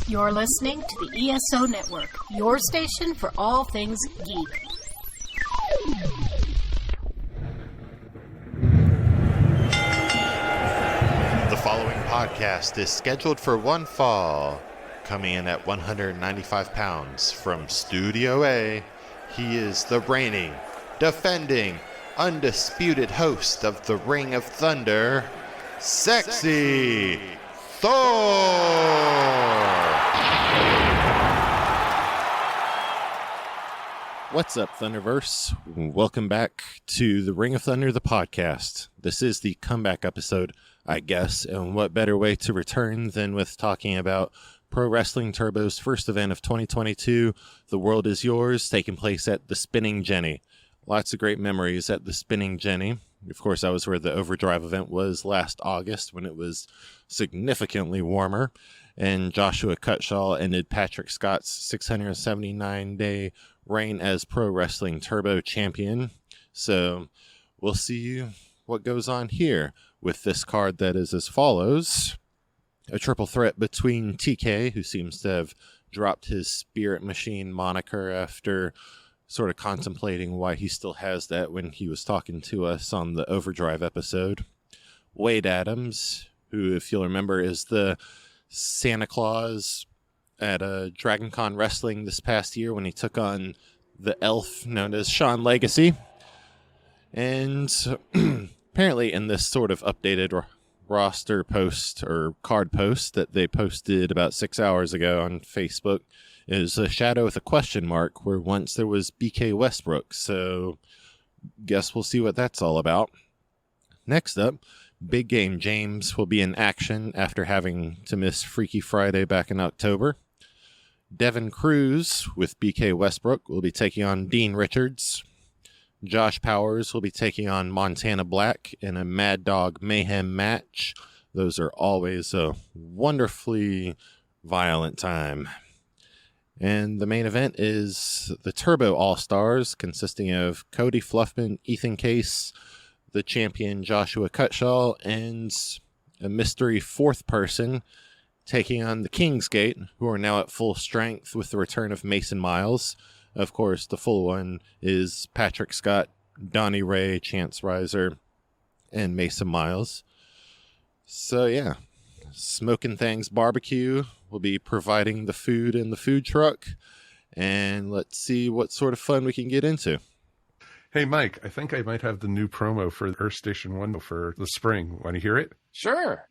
You're listening to the ESO Network, your station for all things geek. The following podcast is scheduled for one fall. Coming in at 195 pounds from Studio A, he is the reigning, defending, undisputed host of the Ring of Thunder, Sexy Thor! What's up, Thunderverse? Welcome back to the Ring of Thunder, the podcast. This is the comeback episode, I guess, and what better way to return than with talking about Pro Wrestling Turbo's first event of 2022, The World Is Yours, taking place at the Spinning Jenny. Lots of great memories at the Spinning Jenny. Of course, that was where the Overdrive event was last August when it was significantly warmer. And Joshua Cutshaw ended Patrick Scott's 679-day reign as Pro Wrestling Turbo champion. So we'll see what goes on here with this card that is as follows. A triple threat between TK, who seems to have dropped his Spirit Machine moniker after sort of contemplating why he still has that when he was talking to us on the Overdrive episode. Wade Adams, who, if you'll remember, is the Santa Claus at Dragon Con Wrestling this past year when he took on the elf known as Sean Legacy. And apparently in this sort of updated roster post or card post that they posted about 6 hours ago on Facebook is a shadow with a question mark where once there was BK Westbrook. So guess we'll see what that's all about. Next up, Big Game James will be in action after having to miss Freaky Friday back in October. Devin Cruz with BK Westbrook will be taking on Dean Richards. Josh Powers will be taking on Montana Black in a Mad Dog Mayhem match. Those are always a wonderfully violent time. And the main event is the Turbo All-Stars, consisting of Cody Fluffman, Ethan Case, the champion Joshua Cutshaw, and a mystery fourth person taking on the Kingsgate, who are now at full strength with the return of Mason Miles. Of course, the full one is Patrick Scott, Donnie Ray, Chance Riser, and Mason Miles. So yeah, Smoking Things Barbecue will be providing the food in the food truck. And let's see what sort of fun we can get into. Hey, Mike, I think I might have the new promo for Earth Station 1 for the spring. Want to hear it? Sure.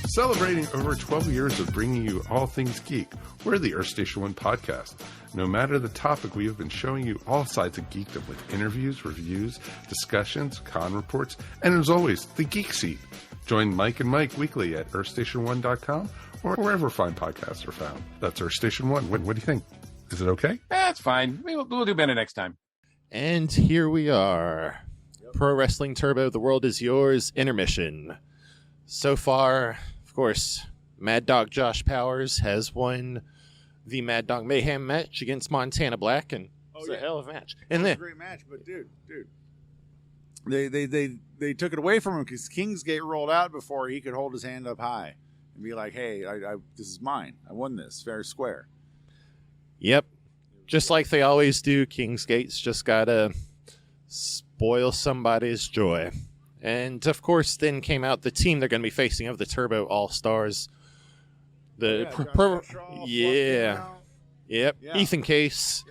Celebrating over 12 years of bringing you all things geek, we're the Earth Station 1 podcast. No matter the topic, we have been showing you all sides of geekdom with interviews, reviews, discussions, con reports, and as always, the Geek Seat. Join Mike and Mike weekly at earthstation1.com or wherever fine podcasts are found. That's Earth Station 1. What do you think? Is it okay? That's fine. We'll do better next time. And here we are. Pro Wrestling Turbo, The World Is Yours, intermission. So far, of course, Mad Dog Josh Powers has won the Mad Dog Mayhem match against Montana Black, and it's a hell of a match. And then, a great match, but dude, they took it away from him because Kingsgate rolled out before he could hold his hand up high and be like, "Hey, this is mine. I won this fair and square." Yep, just like they always do. Kingsgate's just gotta spoil somebody's joy. And, of course, then came out the team they're going to be facing of the Turbo All-Stars. Ethan Case.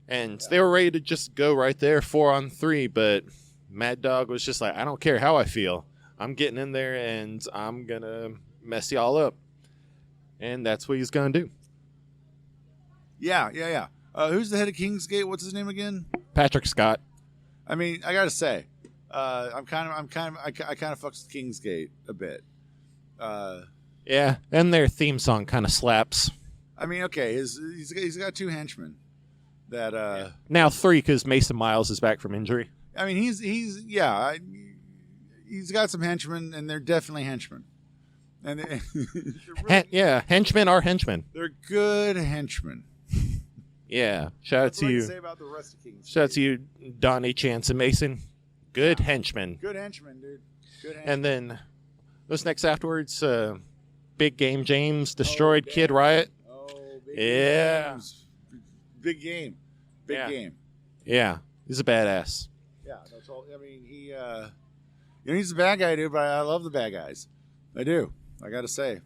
And they were ready to just go right there, 4-on-3, but Mad Dog was just like, I don't care how I feel. I'm getting in there, and I'm going to mess y'all up. And that's what he's going to do. Yeah. Who's the head of Kingsgate? What's his name again? Patrick Scott. I mean, I got to say, I kind of fucks with Kingsgate a bit. Yeah, and their theme song kind of slaps. I mean, okay, he's got two henchmen that now 3 because Mason Miles is back from injury. I mean, he's got some henchmen, and they're definitely henchmen. And henchmen are henchmen. They're good henchmen. Yeah, shout out to you. Say about the rest of Kingsgate. Shout out to you, Donnie, Chance, and Mason. Good henchmen. Good henchmen, dude. Good henchmen. And then those next afterwards, Big Game James destroyed Kid Riot. Oh, Yeah. Games. Big game. Big Yeah. game. Yeah, he's a badass. Yeah, that's all. I mean, he's a bad guy, dude, but I love the bad guys. I do. I got to say.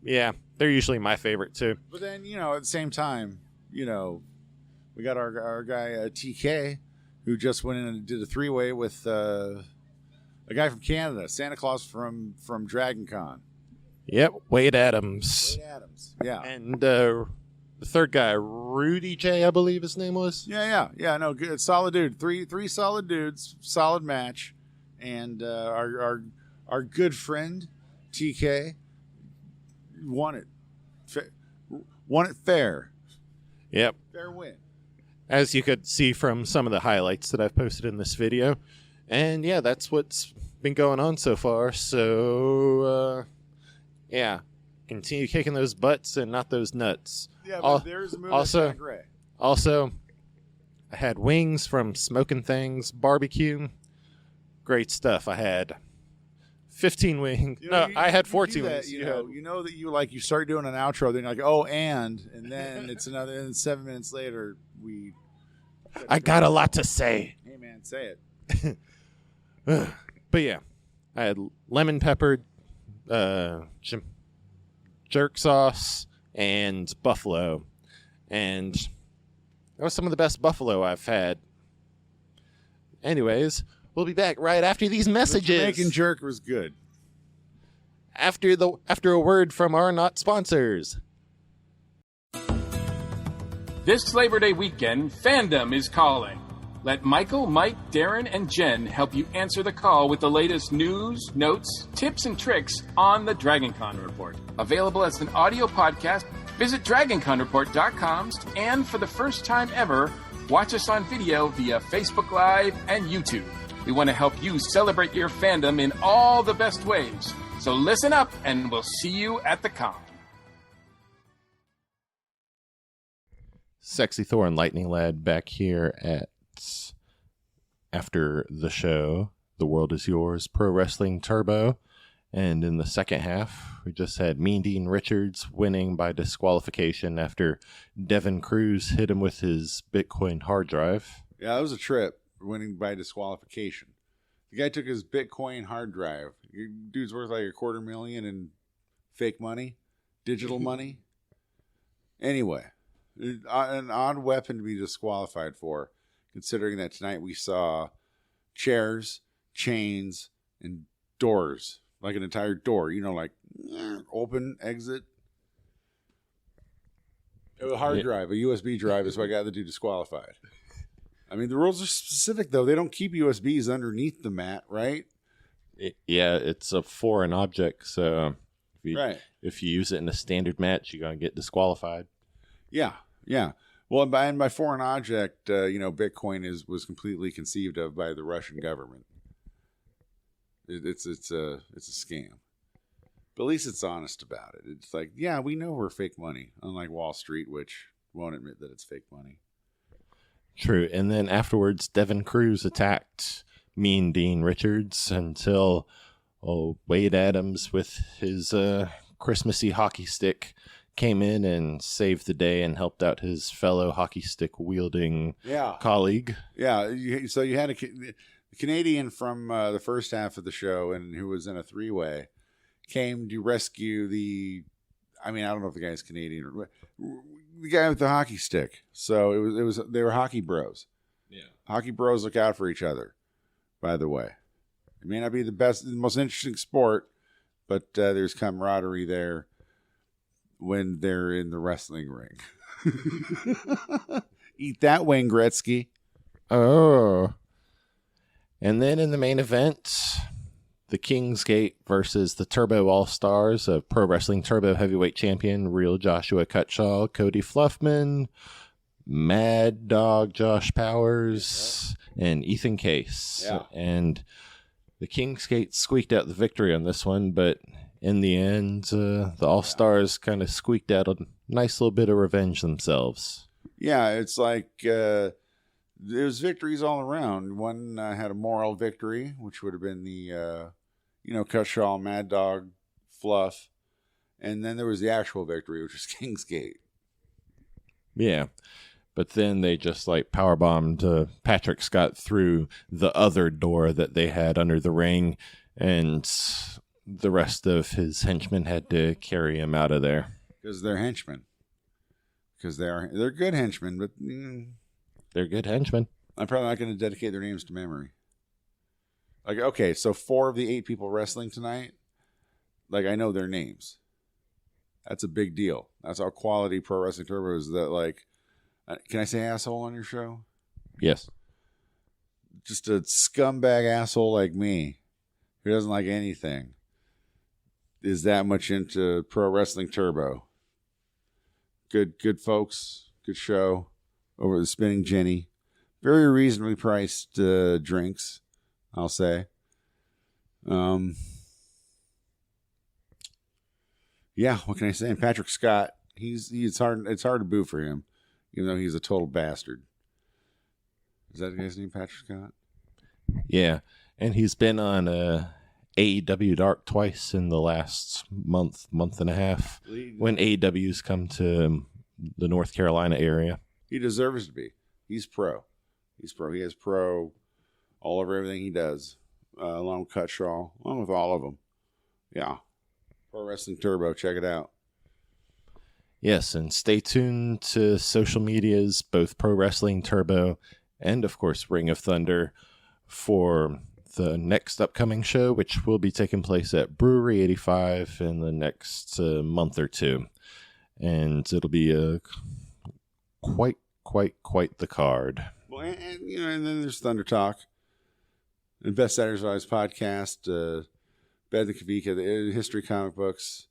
Yeah, they're usually my favorite too. But then, at the same time, we got our guy TK, who just went in and did a 3-way with a guy from Canada, Santa Claus from Dragon Con. Yep, Wade Adams. Wade Adams. Yeah. And the third guy, Rudy J, I believe his name was. Yeah. No, good, solid dude. Three solid dudes, solid match, and our good friend TK won it. Won it fair. Yep. Fair win. As you could see from some of the highlights that I've posted in this video. And yeah, that's what's been going on so far. So, yeah, continue kicking those butts and not those nuts. Yeah, but there's a move that's kinda gray. Also, I had wings from Smoking Things Barbecue. Great stuff. I had 15 wings. I had 14 wings. You know that you start doing an outro, then you're like, oh, and then it's another, and 7 minutes later, I got a lot to say. Hey, man, say it. But yeah, I had lemon peppered jerk sauce and buffalo. And that was some of the best buffalo I've had. Anyways, we'll be back right after these messages. The Jamaican jerk was good. After a word from our not sponsors. This Labor Day weekend, fandom is calling. Let Michael, Mike, Darren, and Jen help you answer the call with the latest news, notes, tips, and tricks on the DragonCon Report. Available as an audio podcast, visit DragonConReport.com, and for the first time ever, watch us on video via Facebook Live and YouTube. We want to help you celebrate your fandom in all the best ways. So listen up, and we'll see you at the con. Sexy Thor and Lightning Lad back here at After the Show, The World Is Yours, Pro Wrestling Turbo. And in the second half, we just had Mean Dean Richards winning by disqualification after Devin Cruz hit him with his Bitcoin hard drive. Yeah, that was a trip, winning by disqualification. The guy took his Bitcoin hard drive. Dude's worth like $250,000 in fake money, digital money. Anyway, an odd weapon to be disqualified for, considering that tonight we saw chairs, chains, and doors. Like an entire door, like open, exit. A hard drive, a USB drive is what got the dude disqualified. I mean, the rules are specific, though. They don't keep USBs underneath the mat, right? Yeah, it's a foreign object, so if you use it in a standard match, you're going to get disqualified. Yeah. Well, by foreign object, Bitcoin was completely conceived of by the Russian government. It's a scam, but at least it's honest about it. It's like, yeah, we know we're fake money, unlike Wall Street, which won't admit that it's fake money. True. And then afterwards, Devin Cruz attacked Mean Dean Richards until Wade Adams with his Christmassy hockey stick came in and saved the day and helped out his fellow hockey stick wielding colleague. Yeah. So you had a Canadian from the first half of the show, and who was in a 3-way, came to rescue I don't know if the guy's Canadian or the guy with the hockey stick. So they were hockey bros. Yeah, hockey bros look out for each other. By the way, it may not be the most interesting sport, but there's camaraderie there when they're in the wrestling ring. Eat that, Wayne Gretzky. Oh. And then in the main event, the Kingsgate versus the Turbo All-Stars of Pro Wrestling Turbo Heavyweight Champion, Real Joshua Cutshaw, Cody Fluffman, Mad Dog Josh Powers, and Ethan Case. Yeah. And the Kingsgate squeaked out the victory on this one, but in the end, the All-Stars kind of squeaked out a nice little bit of revenge themselves. Yeah, it's like... there's victories all around. One had a moral victory, which would have been the, Cutshaw, Mad Dog, Fluff. And then there was the actual victory, which was Kingsgate. Yeah. But then they just like powerbombed Patrick Scott through the other door that they had under the ring, and the rest of his henchmen had to carry him out of there. Because they're henchmen. Because they're good henchmen, but they're good henchmen. I'm probably not going to dedicate their names to memory. Like, okay, so 4 of the 8 people wrestling tonight, like, I know their names. That's a big deal. That's how quality Pro Wrestling Turbo is. That, like, can I say asshole on your show? Yes. Just a scumbag asshole like me, who doesn't like anything, is that much into Pro Wrestling Turbo. Good folks. Good show. Over the Spinning Jenny. Very reasonably priced drinks, I'll say. Yeah, what can I say? And Patrick Scott, it's hard to boo for him, even though he's a total bastard. Is that the guy's name, Patrick Scott? Yeah, and he's been on AEW Dark twice in the last month and a half, when AEW's come to the North Carolina area. He deserves to be. He's pro. He has pro all over everything he does, along with Cutshaw, along with all of them. Yeah. Pro Wrestling Turbo, check it out. Yes, and stay tuned to social medias, both Pro Wrestling Turbo and, of course, Ring of Thunder, for the next upcoming show, which will be taking place at Brewery 85 in the next month or two. And it'll be a quite the card. Well, and then there's Thunder Talk, and Best Saturdays Podcast, Bed the Kavika, the History Comic Books,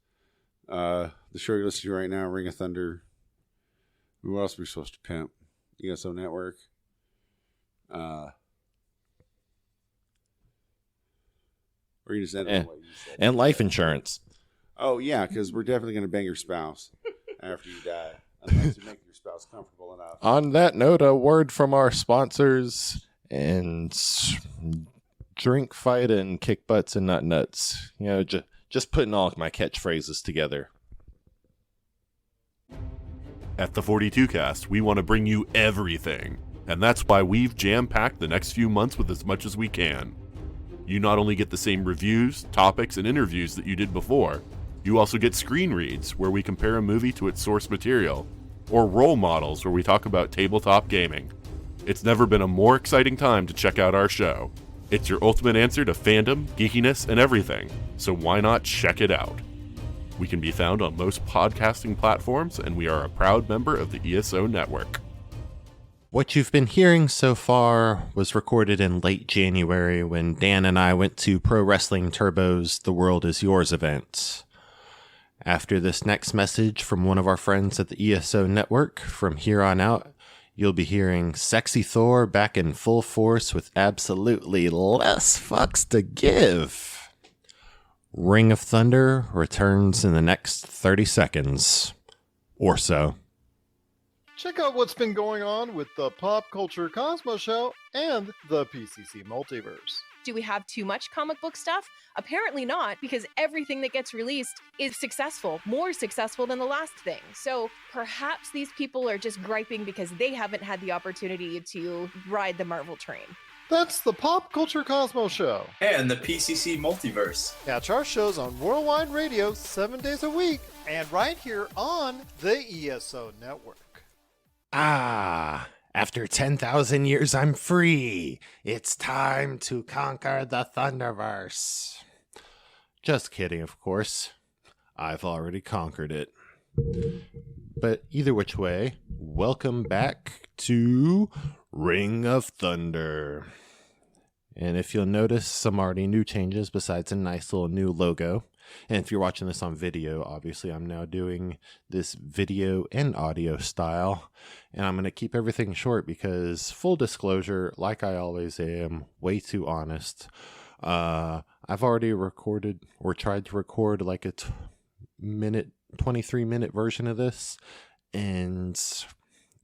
the show you're listening to right now, Ring of Thunder. What else are we supposed to pimp? ESO Network. Or you just end on what you said. And life insurance. Oh, yeah, because we're definitely going to bang your spouse after you die, unless you make your spouse comfortable enough. On that note, a word from our sponsors, and drink, fight, and kick butts and not nuts. You know, just putting all of my catchphrases together. At the 42 Cast, we want to bring you everything, and that's why we've jam-packed the next few months with as much as we can. You not only get the same reviews, topics, and interviews that you did before, you also get screen reads, where we compare a movie to its source material, or role models, where we talk about tabletop gaming. It's never been a more exciting time to check out our show. It's your ultimate answer to fandom, geekiness, and everything, so why not check it out? We can be found on most podcasting platforms, and we are a proud member of the ESO Network. What you've been hearing so far was recorded in late January when Dan and I went to Pro Wrestling Turbo's The World Is Yours event. After this next message from one of our friends at the ESO Network, from here on out, you'll be hearing Sexy Thor back in full force with absolutely less fucks to give. Ring of Thunder returns in the next 30 seconds. Or so. Check out what's been going on with the Pop Culture Cosmos Show and the PCC Multiverse. Do we have too much comic book stuff? Apparently not, because everything that gets released is successful, more successful than the last thing. So perhaps these people are just griping because they haven't had the opportunity to ride the Marvel train. That's the Pop Culture Cosmos Show. And the PCC Multiverse. Catch our shows on Worldwide Radio 7 days a week and right here on the ESO Network. Ah, after 10,000 years, I'm free. It's time to conquer the Thunderverse. Just kidding, of course. I've already conquered it. But either which way, welcome back to Ring of Thunder. And if you'll notice, some already new changes besides a nice little new logo. And if you're watching this on video, obviously I'm now doing this video and audio style. And I'm going to keep everything short because, full disclosure, like I always am, way too honest. I've already recorded or tried to record like a 23-minute version of this. And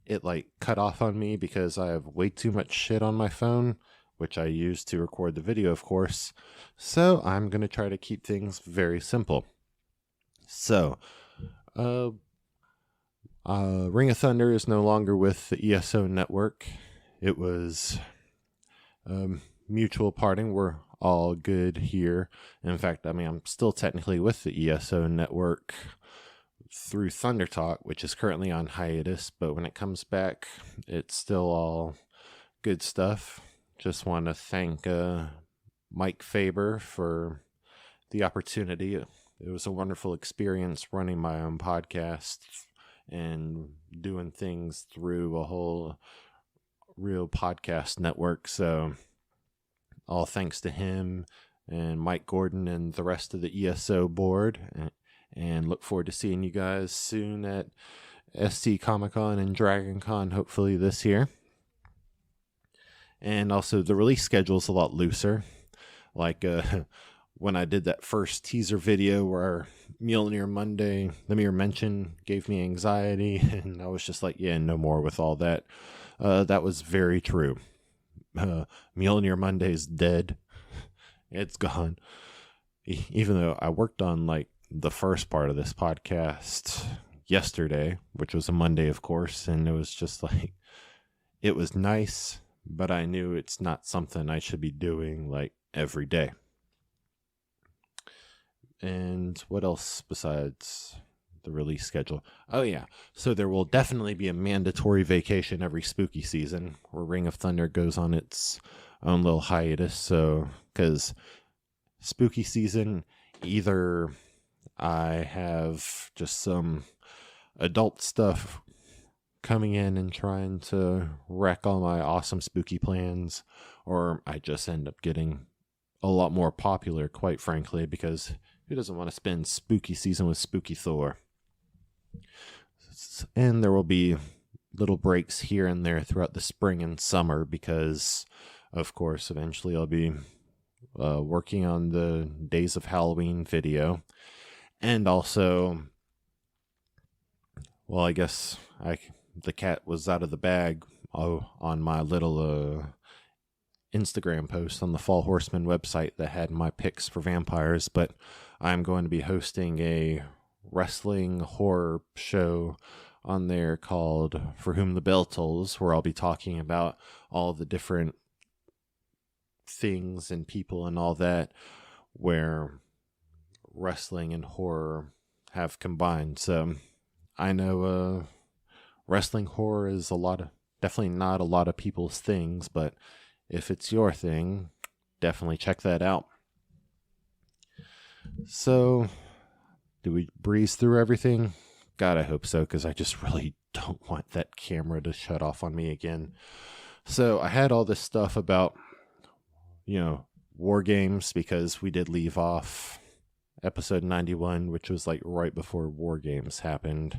it like cut off on me because I have way too much shit on my phone, which I use to record the video, of course. So I'm going to try to keep things very simple. So, Ring of Thunder is no longer with the ESO network. It was mutual parting. We're all good here. In fact, I mean, I'm still technically with the ESO network through Thunder Talk, which is currently on hiatus, but when it comes back, it's still all good stuff. Just want to thank Mike Faber for the opportunity. It was a wonderful experience running my own podcast and doing things through a whole real podcast network. So all thanks to him and Mike Gordon and the rest of the ESO board. And look forward to seeing you guys soon at SC Comic Con and Dragon Con, hopefully this year. And also the release schedule is a lot looser. Like when I did that first teaser video where Mjolnir Monday, the mere mention gave me anxiety, and I was just like, yeah, no more with all that. That was very true. Mjolnir Monday is dead. It's gone. Even though I worked on like the first part of this podcast yesterday, which was a Monday, of course, and it was just like, it was nice, but I knew it's not something I should be doing like every day. And what else besides the release schedule? Oh yeah, so there will definitely be a mandatory vacation every spooky season where Ring of Thunder goes on its own little hiatus. So, because spooky season, either I have just some adult stuff coming in and trying to wreck all my awesome spooky plans, or I just end up getting a lot more popular, quite frankly, because who doesn't want to spend spooky season with Spooky Thor? And there will be little breaks here and there throughout the spring and summer because, of course, eventually I'll be working on the Days of Halloween video. And also, well, I guess the cat was out of the bag on my little Instagram post on the Fall Horseman website that had my picks for vampires, but I'm going to be hosting a wrestling horror show on there called For Whom the Bell Tolls, where I'll be talking about all the different things and people and all that where wrestling and horror have combined. So I know wrestling horror is definitely not a lot of people's things, but if it's your thing, definitely check that out. So, do we breeze through everything? God, I hope so, because I just really don't want that camera to shut off on me again. So, I had all this stuff about, war games, because we did leave off episode 91, which was like right before war games happened.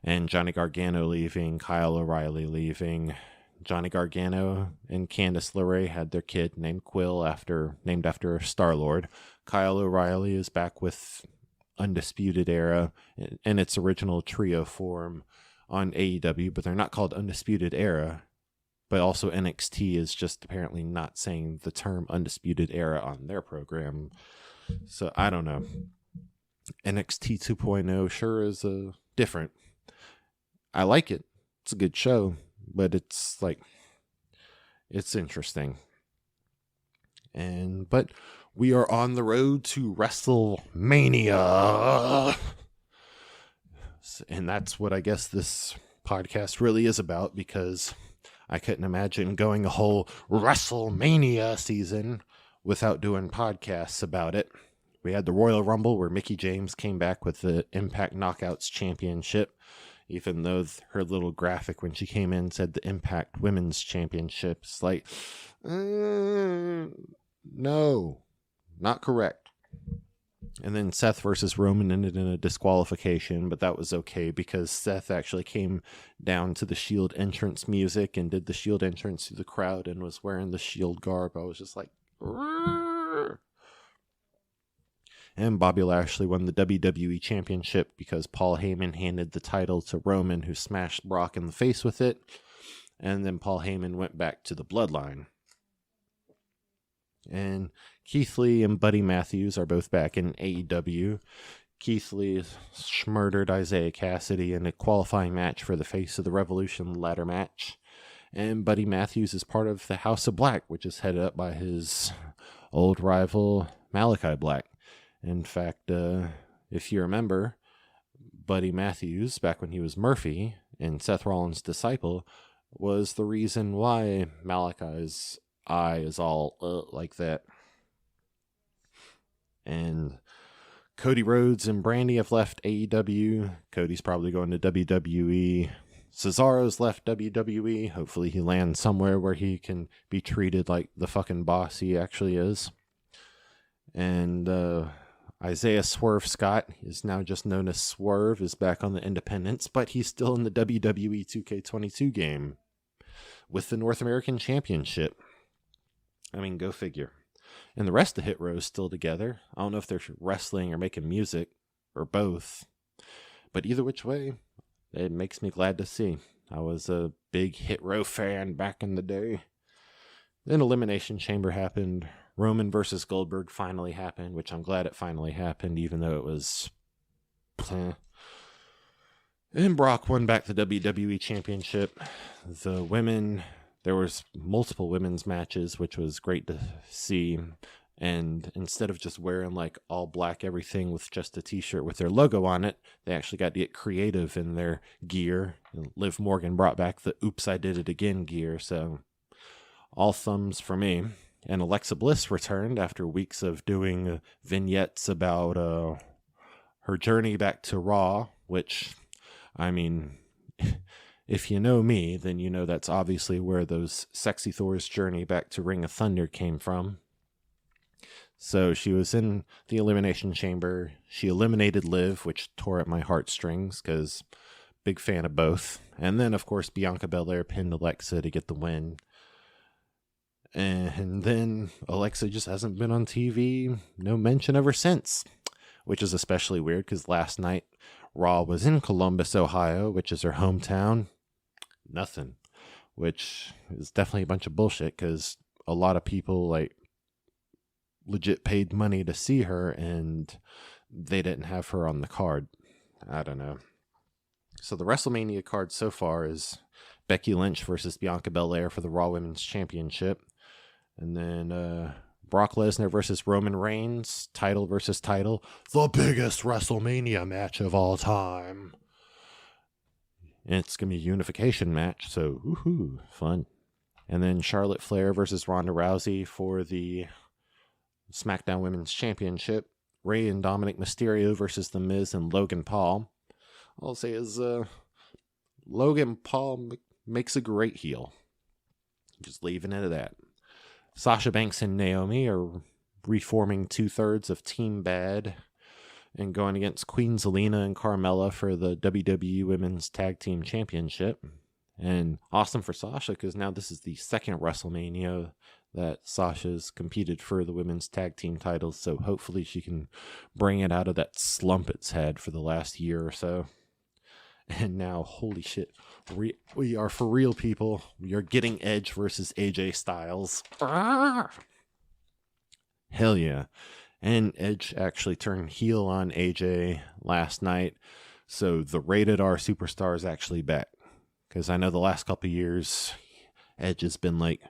And Johnny Gargano leaving, Kyle O'Reilly leaving. Johnny Gargano and Candice LeRae had their kid named Quill, named after Star-Lord. Kyle O'Reilly is back with Undisputed Era in its original trio form on AEW, but they're not called Undisputed Era. But also NXT is just apparently not saying the term Undisputed Era on their program. So I don't know. NXT 2.0 sure is different. I like it. It's a good show. But it's interesting. But we are on the road to WrestleMania. And that's what I guess this podcast really is about, because I couldn't imagine going a whole WrestleMania season without doing podcasts about it. We had the Royal Rumble where Mickie James came back with the Impact Knockouts Championship. Even though her little graphic when she came in said the Impact Women's Championships, no, not correct. And then Seth versus Roman ended in a disqualification, but that was okay because Seth actually came down to the Shield entrance music and did the Shield entrance through the crowd and was wearing the Shield garb. I was just like, Rrr. And Bobby Lashley won the WWE Championship because Paul Heyman handed the title to Roman, who smashed Brock in the face with it. And then Paul Heyman went back to the Bloodline. And Keith Lee and Buddy Matthews are both back in AEW. Keith Lee murdered Isaiah Cassidy in a qualifying match for the Face of the Revolution ladder match. And Buddy Matthews is part of the House of Black, which is headed up by his old rival, Malachi Black. In fact, if you remember, Buddy Matthews, back when he was Murphy and Seth Rollins' disciple, was the reason why Malachi's eye is all like that. And Cody Rhodes and Brandy have left AEW. Cody's probably going to WWE. Cesaro's left WWE. Hopefully he lands somewhere where he can be treated like the fucking boss he actually is. And Isaiah Swerve Scott is now just known as Swerve, is back on the independents, but he's still in the WWE 2K22 game with the North American Championship. I mean, go figure. And the rest of Hit Row is still together. I don't know if they're wrestling or making music or both. But either which way, it makes me glad to see. I was a big Hit Row fan back in the day. Then Elimination Chamber happened. Roman versus Goldberg finally happened, which I'm glad it finally happened, even though it was... And Brock won back the WWE Championship. The women... There was multiple women's matches, which was great to see. And instead of just wearing like all black everything with just a t-shirt with their logo on it, they actually got to get creative in their gear. And Liv Morgan brought back the Oops, I Did It Again gear. So all thumbs for me. And Alexa Bliss returned after weeks of doing vignettes about her journey back to Raw, which, I mean... If you know me, then you know that's obviously where those Sexy Thor's journey back to Ring of Thunder came from. So she was in the Elimination Chamber. She eliminated Liv, which tore at my heartstrings, because big fan of both. And then, of course, Bianca Belair pinned Alexa to get the win. And then Alexa just hasn't been on TV. No mention ever since, which is especially weird, because last night Raw was in Columbus, Ohio, which is her hometown. Nothing, which is definitely a bunch of bullshit, because a lot of people like legit paid money to see her and they didn't have her on the card. I don't know. So the WrestleMania card so far is Becky Lynch versus Bianca Belair for the Raw Women's Championship, and then Brock Lesnar versus Roman Reigns, title versus title, the biggest WrestleMania match of all time. And it's going to be a unification match, so woohoo, fun. And then Charlotte Flair versus Ronda Rousey for the SmackDown Women's Championship. Rey and Dominic Mysterio versus The Miz and Logan Paul. All I'll say is Logan Paul makes a great heel. Just leaving it at that. Sasha Banks and Naomi are reforming 2/3 of Team Bad and going against Queen Zelina and Carmella for the WWE Women's Tag Team Championship. And awesome for Sasha, because now this is the second WrestleMania that Sasha's competed for the women's tag team titles, so hopefully she can bring it out of that slump it's had for the last year or so. And now, holy shit, we are for real, people. We are getting Edge versus AJ Styles. Ah! Hell yeah. And Edge actually turned heel on AJ last night, so the Rated R Superstar is actually back. Because I know the last couple of years, Edge has been like,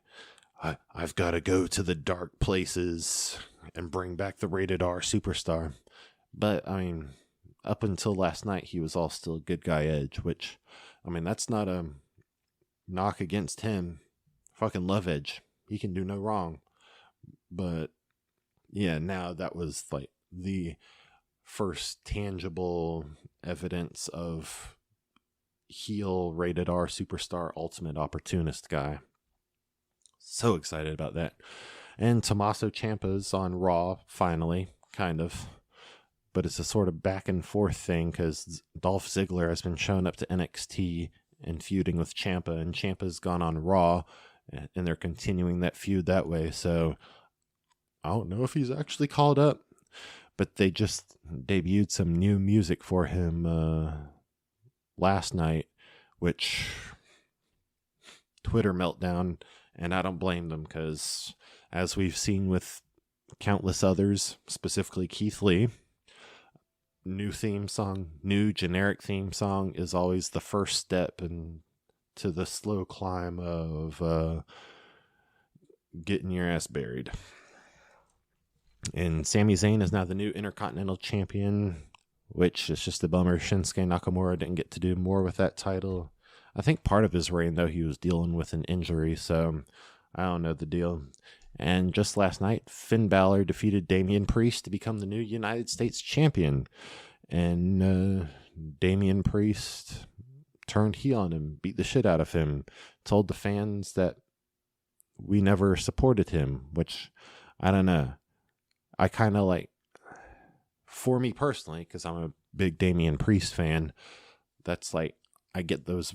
I've got to go to the dark places and bring back the Rated R Superstar. But, I mean, up until last night, he was all still good guy Edge, which, I mean, that's not a knock against him. Fucking love Edge. He can do no wrong. But, yeah, now that was, like, the first tangible evidence of heel Rated R Superstar Ultimate Opportunist guy. So excited about that. And Tommaso Ciampa's on Raw, finally, kind of. But it's a sort of back and forth thing, because Dolph Ziggler has been shown up to NXT and feuding with Ciampa, and Ciampa's gone on Raw, and they're continuing that feud that way. So I don't know if he's actually called up, but they just debuted some new music for him last night, which Twitter meltdown, and I don't blame them, because as we've seen with countless others, specifically Keith Lee, new theme song, new generic theme song is always the first step to the slow climb of getting your ass buried. And Sami Zayn is now the new Intercontinental Champion, which is just a bummer. Shinsuke Nakamura didn't get to do more with that title. I think part of his reign, though, he was dealing with an injury, so I don't know the deal. And just last night, Finn Balor defeated Damian Priest to become the new United States Champion. And Damian Priest turned heel on him, beat the shit out of him, told the fans that we never supported him, which, I don't know. I kind of like, for me personally, because I'm a big Damian Priest fan, that's like, I get those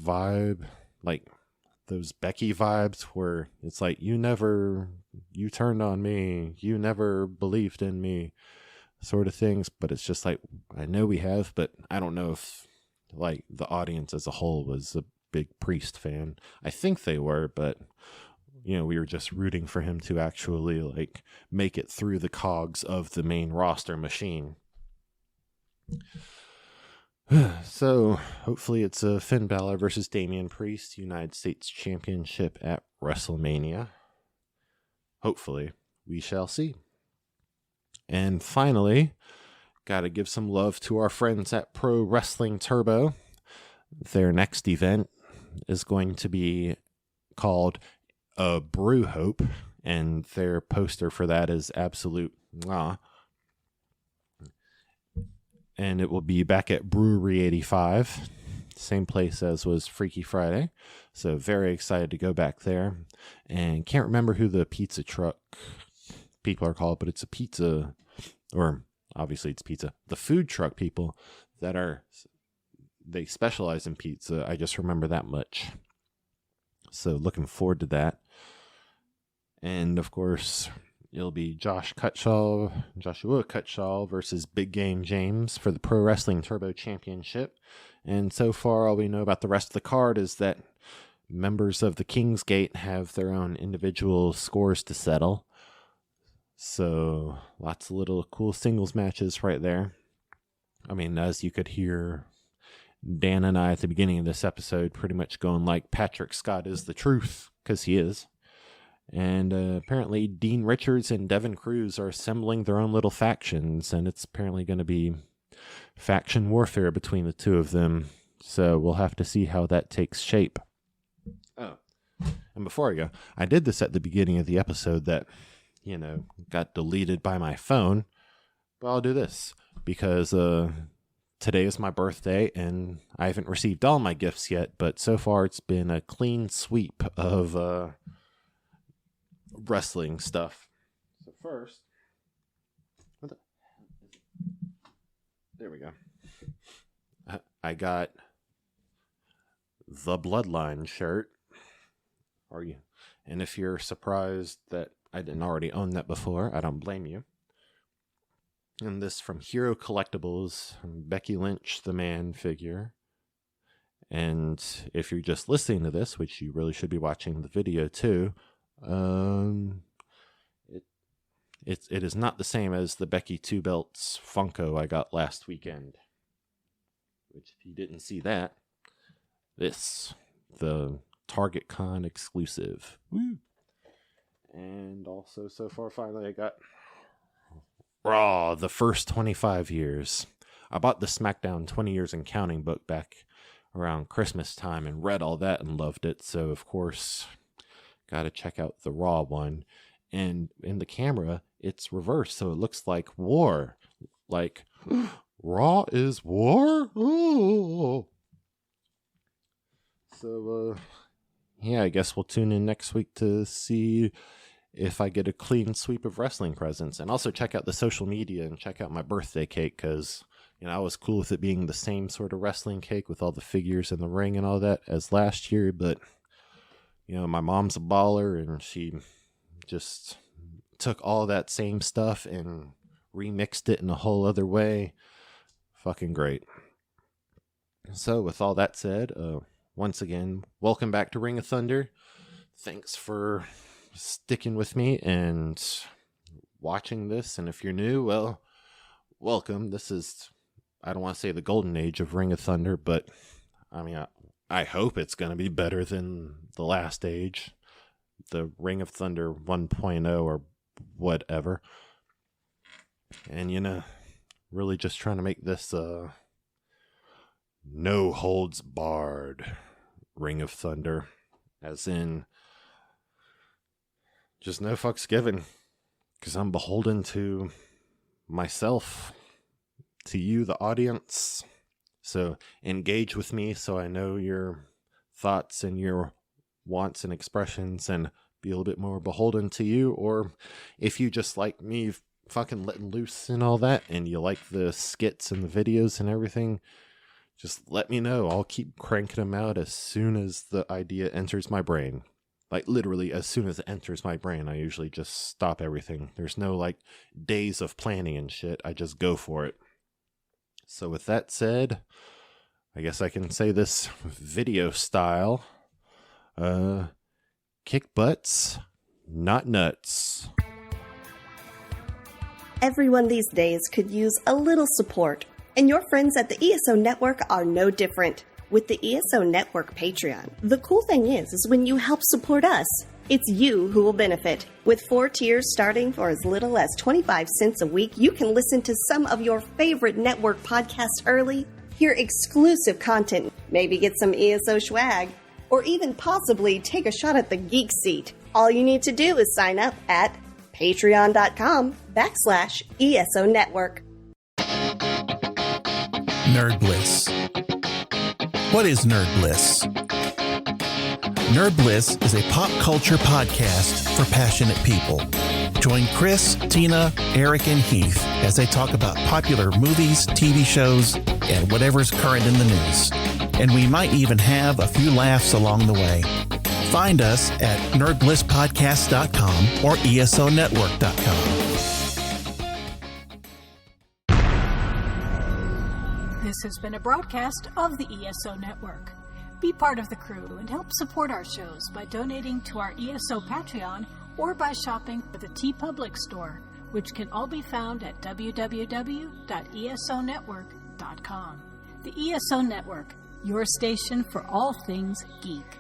those Becky vibes where it's like, you turned on me, you never believed in me, sort of things. But it's just like, I know we have, but I don't know if like the audience as a whole was a big Priest fan. I think they were, but you know, we were just rooting for him to actually like make it through the cogs of the main roster machine. So hopefully it's a Finn Balor versus Damian Priest United States Championship at WrestleMania. Hopefully, we shall see. And finally, gotta give some love to our friends at Pro Wrestling Turbo. Their next event is going to be called a Brew Hope, and their poster for that is absolute mwah. And it will be back at Brewery 85, same place as was Freaky Friday. So very excited to go back there. And can't remember who the pizza truck people are called, but it's a pizza, or obviously it's pizza. The food truck people they specialize in pizza. I just remember that much. So looking forward to that. And of course, it'll be Joshua Cutshaw versus Big Game James for the Pro Wrestling Turbo Championship. And so far, all we know about the rest of the card is that members of the Kingsgate have their own individual scores to settle. So lots of little cool singles matches right there. I mean, as you could hear Dan and I at the beginning of this episode pretty much going like, Patrick Scott is the truth, because he is. And apparently Dean Richards and Devin Cruz are assembling their own little factions, and it's apparently going to be faction warfare between the two of them. So we'll have to see how that takes shape. Oh, and before I go, I did this at the beginning of the episode that, you know, got deleted by my phone. But I'll do this because today is my birthday, and I haven't received all my gifts yet, but so far it's been a clean sweep of wrestling stuff. So first, there we go. I got the Bloodline shirt. And if you're surprised that I didn't already own that before, I don't blame you. And this from Hero Collectibles, Becky Lynch, the Man figure. And if you're just listening to this, which you really should be watching the video too, it is not the same as the Becky 2 Belts Funko I got last weekend. Which, if you didn't see that, the Target Con exclusive. Woo! And also, so far, finally, I got Raw, the first 25 years. I bought the SmackDown 20 Years and Counting book back around Christmas time and read all that and loved it. So, of course, got to check out the Raw one. And in the camera, it's reversed, so it looks like war. Like, Raw is war? Oh. So, yeah, I guess we'll tune in next week to see if I get a clean sweep of wrestling presents. And also check out the social media and check out my birthday cake, because, you know, I was cool with it being the same sort of wrestling cake with all the figures and the ring and all that as last year. But, you know, my mom's a baller, and she just took all that same stuff and remixed it in a whole other way. Fucking great. So with all that said, once again, welcome back to Ring of Thunder. Thanks for sticking with me and watching this. And if you're new, well, welcome. This is I don't want to say the golden age of Ring of Thunder, but I mean, I hope it's going to be better than the last age, the Ring of Thunder 1.0 or whatever. And, really just trying to make this no holds barred Ring of Thunder, as in just no fucks given, because I'm beholden to myself, to you, the audience. So engage with me so I know your thoughts and your wants and expressions, and be a little bit more beholden to you. Or if you just like me fucking letting loose and all that, and you like the skits and the videos and everything, just let me know. I'll keep cranking them out as soon as the idea enters my brain. Like, literally, as soon as it enters my brain, I usually just stop everything. There's no, like, days of planning and shit. I just go for it. So with that said, I guess I can say this video style. Kick butts, not nuts. Everyone these days could use a little support, and your friends at the ESO Network are no different. With the ESO Network Patreon, the cool thing is when you help support us, it's you who will benefit. With 4 tiers starting for as little as 25 cents a week, you can listen to some of your favorite network podcasts early, hear exclusive content, maybe get some ESO swag, or even possibly take a shot at the geek seat. All you need to do is sign up at patreon.com/ESO Network. Nerd Bliss. What is Nerd Bliss? Nerd Bliss is a pop culture podcast for passionate people. Join Chris, Tina, Eric, and Heath as they talk about popular movies, TV shows, and whatever's current in the news. And we might even have a few laughs along the way. Find us at nerdblisspodcast.com or esonetwork.com. This has been a broadcast of the ESO Network. Be part of the crew and help support our shows by donating to our ESO Patreon or by shopping at the TeePublic store, which can all be found at www.esonetwork.com. The ESO Network, your station for all things geek.